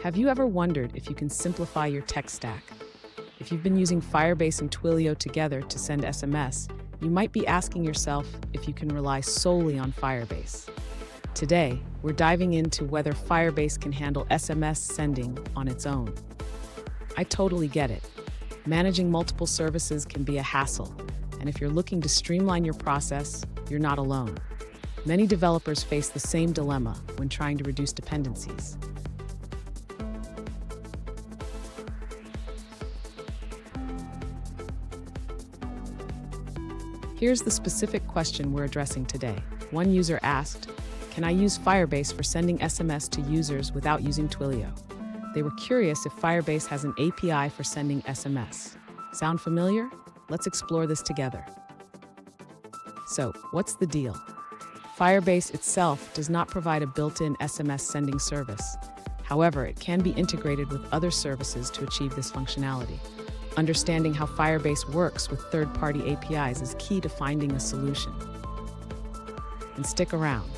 Have you ever wondered if you can simplify your tech stack? If you've been using Firebase and Twilio together to send SMS, you might be asking yourself if you can rely solely on Firebase. Today, we're diving into whether Firebase can handle SMS sending on its own. I totally get it. Managing multiple services can be a hassle, and if you're looking to streamline your process, you're not alone. Many developers face the same dilemma when trying to reduce dependencies. Here's the specific question we're addressing today. One user asked, "Can I use Firebase for sending SMS to users without using Twilio?" They were curious if Firebase has an API for sending SMS. Sound familiar? Let's explore this together. So, what's the deal? Firebase itself does not provide a built-in SMS sending service. However, it can be integrated with other services to achieve this functionality. Understanding how Firebase works with third-party APIs is key to finding a solution. And stick around.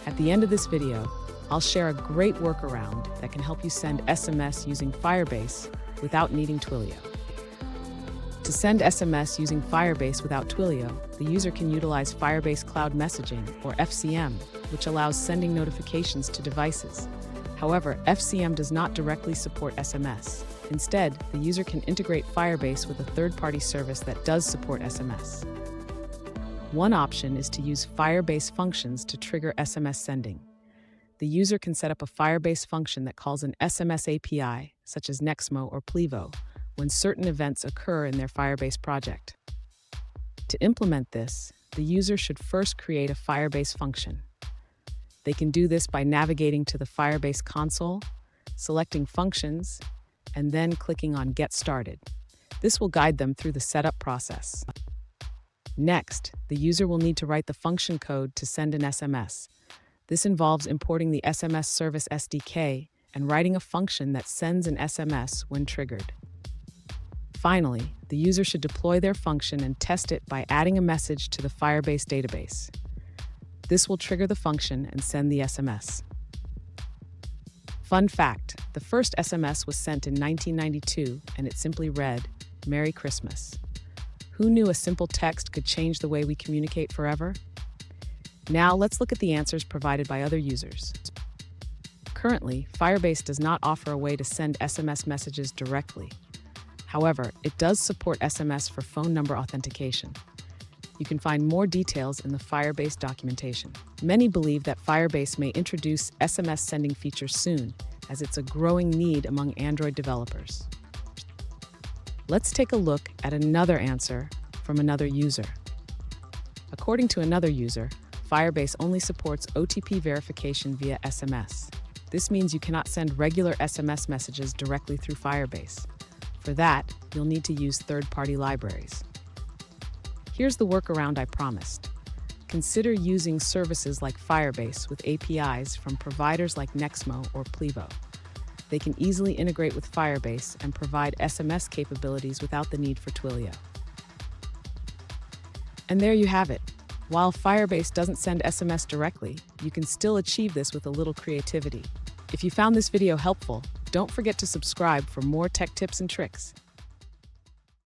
At the end of this video, I'll share a great workaround that can help you send SMS using Firebase without needing Twilio. To send SMS using Firebase without Twilio, the user can utilize Firebase Cloud Messaging, or FCM, which allows sending notifications to devices. However, FCM does not directly support SMS. Instead, the user can integrate Firebase with a third-party service that does support SMS. One option is to use Firebase functions to trigger SMS sending. The user can set up a Firebase function that calls an SMS API, such as Nexmo or Plivo, when certain events occur in their Firebase project. To implement this, the user should first create a Firebase function. They can do this by navigating to the Firebase console, selecting Functions, and then clicking on Get Started. This will guide them through the setup process. Next, the user will need to write the function code to send an SMS. This involves importing the SMS service SDK and writing a function that sends an SMS when triggered. Finally, the user should deploy their function and test it by adding a message to the Firebase database. This will trigger the function and send the SMS. Fun fact, the first SMS was sent in 1992, and it simply read, "Merry Christmas." Who knew a simple text could change the way we communicate forever? Now let's look at the answers provided by other users. Currently, Firebase does not offer a way to send SMS messages directly. However, it does support SMS for phone number authentication. You can find more details in the Firebase documentation. Many believe that Firebase may introduce SMS sending features soon, as it's a growing need among Android developers. Let's take a look at another answer from another user. According to another user, Firebase only supports OTP verification via SMS. This means you cannot send regular SMS messages directly through Firebase. For that, you'll need to use third-party libraries. Here's the workaround I promised. Consider using services like Firebase with APIs from providers like Nexmo or Plivo. They can easily integrate with Firebase and provide SMS capabilities without the need for Twilio. And there you have it. While Firebase doesn't send SMS directly, you can still achieve this with a little creativity. If you found this video helpful, don't forget to subscribe for more tech tips and tricks.